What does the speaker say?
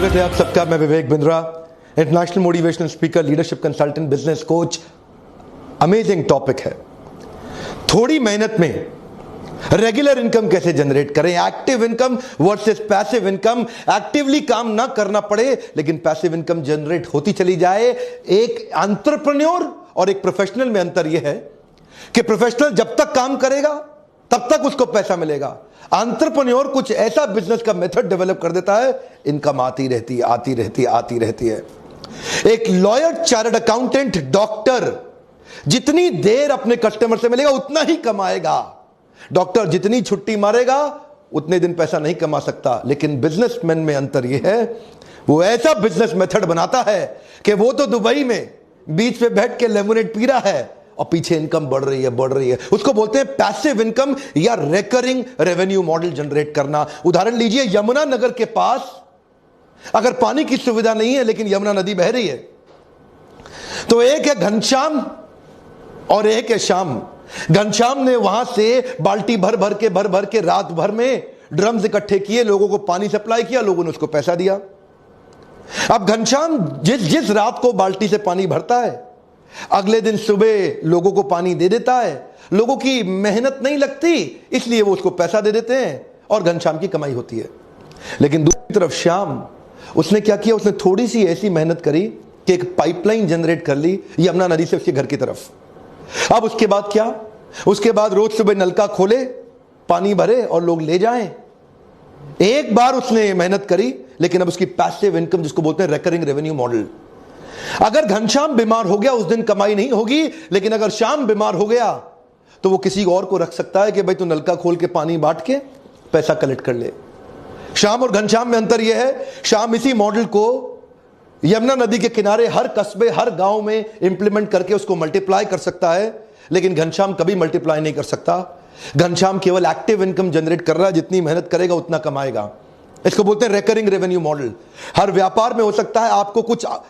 स्वागत है आप सबका। मैं Vivek Bindra, international motivational speaker, leadership consultant, business coach. Amazing topic है। थोड़ी मेहनत में रेगुलर इनकम कैसे जनरेट करें, active income versus passive income. Actively काम ना करना पड़े लेकिन पैसिव इनकम जनरेट होती चली जाए। एक एंटरप्रेन्योर और एक प्रोफेशनल में अंतर यह है कि प्रोफेशनल जब तक काम करेगा तब तक उसको पैसा मिलेगा। एंटरप्रेन्योर कुछ ऐसा बिजनेस का मेथड डेवलप कर देता है, इनकम आती रहती है, आती रहती है, आती रहती है। एक लॉयर, चार्टर्ड अकाउंटेंट, डॉक्टर जितनी देर अपने कस्टमर से मिलेगा उतना ही कमाएगा। डॉक्टर जितनी छुट्टी मारेगा उतने दिन पैसा नहीं कमा सकता। लेकिन बिजनेसमैन में अंतर यह है, वो ऐसा बिजनेस मेथड बनाता है कि वो तो दुबई में बीच पे बैठ के लेमोनेड पी रहा है और पीछे इनकम बढ़ रही है, बढ़ रही है। उसको बोलते हैं पैसिव इनकम या रिकरिंग रेवेन्यू मॉडल जनरेट करना। उदाहरण लीजिए, यमुना नगर के पास अगर पानी की सुविधा नहीं है लेकिन यमुना नदी बह रही है, तो एक है घनश्याम और एक है श्याम। घनश्याम ने वहां से बाल्टी भर भर के रात भर में ड्रम्स इकट्ठे किए, लोगों को पानी सप्लाई किया, लोगों ने उसको पैसा दिया। अब घनश्याम जिस रात को बाल्टी से पानी भरता है, अगले दिन सुबह लोगों को पानी दे देता है। लोगों की मेहनत नहीं लगती, इसलिए वो उसको पैसा दे देते हैं और घनश्याम की कमाई होती है। लेकिन दूसरी तरफ श्याम, उसने क्या किया, उसने थोड़ी सी ऐसी मेहनत करी कि एक पाइपलाइन जनरेट कर ली यमुना नदी से उसके घर की तरफ। अब उसके बाद क्या, उसके बाद रोज सुबह नलका खोले, पानी भरे और लोग ले जाएं। एक बार उसने मेहनत करी, लेकिन अब उसकी पैसिव इनकम, जिसको बोलते हैं रिकरिंग रेवेन्यू मॉडल। अगर घनश्याम बीमार हो गया उस दिन कमाई नहीं होगी, लेकिन अगर श्याम बीमार हो गया तो वो किसी और को रख सकता है कि भाई तू नलका खोल के पानी बांट के पैसा कलेक्ट कर ले। श्याम और घनश्याम में अंतर यह है, श्याम इसी मॉडल को यमुना नदी के किनारे हर कस्बे, हर गांव में इंप्लीमेंट करके उसको मल्टीप्लाई कर सकता है, लेकिन घनश्याम कभी मल्टीप्लाई नहीं कर सकता। घनश्याम केवल एक्टिव इनकम जनरेट कर रहा है, जितनी मेहनत करेगा उतना कमाएगा। इसको बोलते हैं रिकरिंग रेवेन्यू मॉडल। हर व्यापार में हो सकता है आपको कुछ